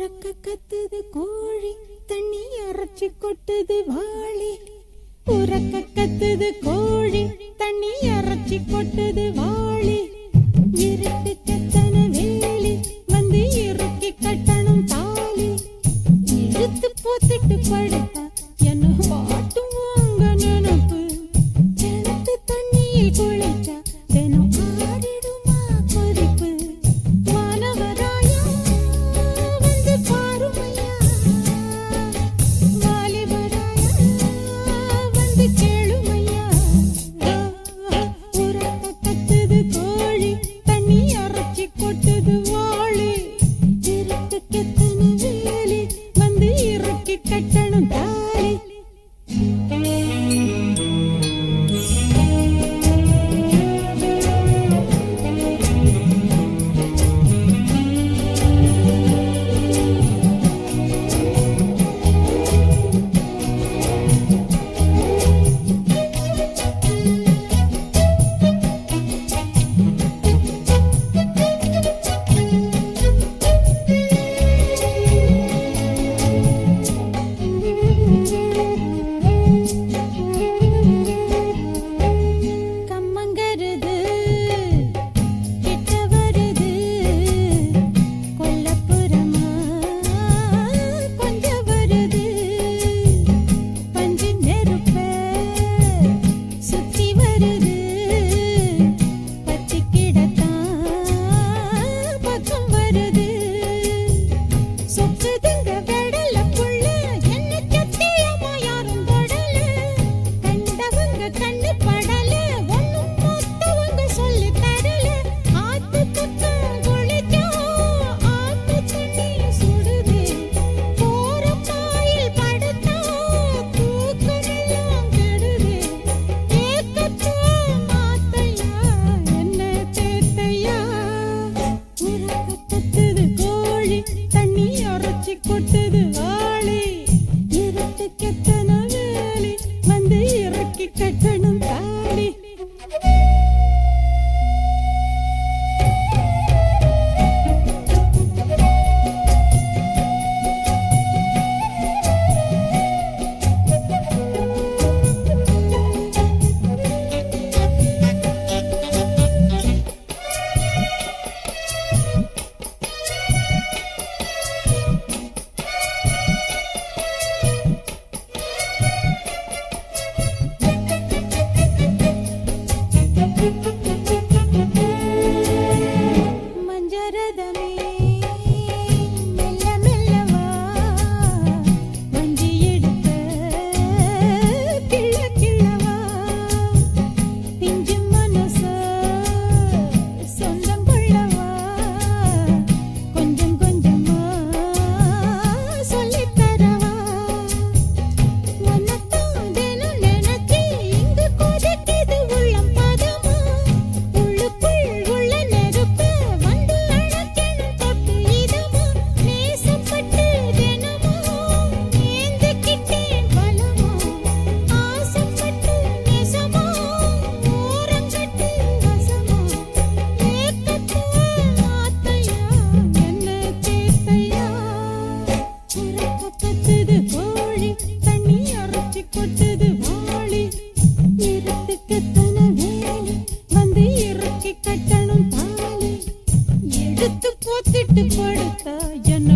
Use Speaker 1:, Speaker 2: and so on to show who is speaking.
Speaker 1: உறக்க கத்துது கோழி தண்ணி அரைச்சி கொட்டுது வாளி. உறக்க கத்துது கோழி தண்ணி அரைச்சி கொட்டுது வாளி. இருட்டு கத்தன வேலி வந்து இறுக்கி கட்டணும் தாலி. இழுத்து போத்திட்டு படுத்தா என்ன பாட்டும் உங்க நினப்பு. கிணத்து தண்ணியில் குளிச்சா தினம் ஆடிடுமா கொதிப்பு. மாணவராயா வந்து பாருமையா, வாலிபராயா வந்து கேளுமையா. உறக்க கத்துது கோழி தண்ணி அரைச்சி கொட்டுது வாளி. இருட்டு கெத்தன வேலி வந்து இறுக்கி கட்டணும் தாலி. கம்மங்கருது கிட்ட வருது கொல்லப்புறமா கொஞ்சம் வருது. பஞ்சு நெருப்ப சுத்தி வருது. பத்தி கிடத்தான் பக்கம் வருது. சொக்குதுங்க வெடல புள்ள என்ன சத்தியமா யாரும் தொடல. கண்டவங்க கண்ணு படல ஒண்ணும் மொத்தவங்க சொல்லி தரல. ஆத்து பக்கம் குளிச்சா ஆத்து தண்ணி சுடுது. போற பாயில் படுத்தா தூக்கமெல்லாம் கெடுது. ஏக்கத்தோ மாத்தையா என்ன தேத்தையா. உறக்க கத்துது கோழி தண்ணி அரைச்சி கொட்டுது வாளி. இருட்டு கெத்தன வேலி வந்து இறக்கி கட்டணும் தாலி. மஞ்சரதமே மெல்ல மெல்லவா வஞ்சி எடுத்த கிள்ள கிள்ளவா. பிஞ்சு மனச சொந்தம் கொள்ளவா கொஞ்சம் கொஞ்சமா சொல்லித் தரவா. உன்னத்தான் தினம் நினைச்சி இங்கு கொதிக்குது உள்ளம் பதமா. உள்ளுக்குள் உள்ள நெருப்ப வந்து அணைக்கணும் தொட்டு இதமா. நேசப்பட்டு தினமும் ஏந்திக்கிட்டேன் பலமா. ஆசைப்பட்டு நெசமா ஓரங்கட்டு வசமா. ஏக்கத்தோ மாத்தையா என்ன தேத்தையா. உறக்க கத்துது கோழி தண்ணி அரைச்சி கொட்டுது வாளி. இருட்டு கெத்தன வேலி வந்து இறுக்கி கட்டணும் தாலி. எடுத்து போத்திட்டு படுத்தா என்ன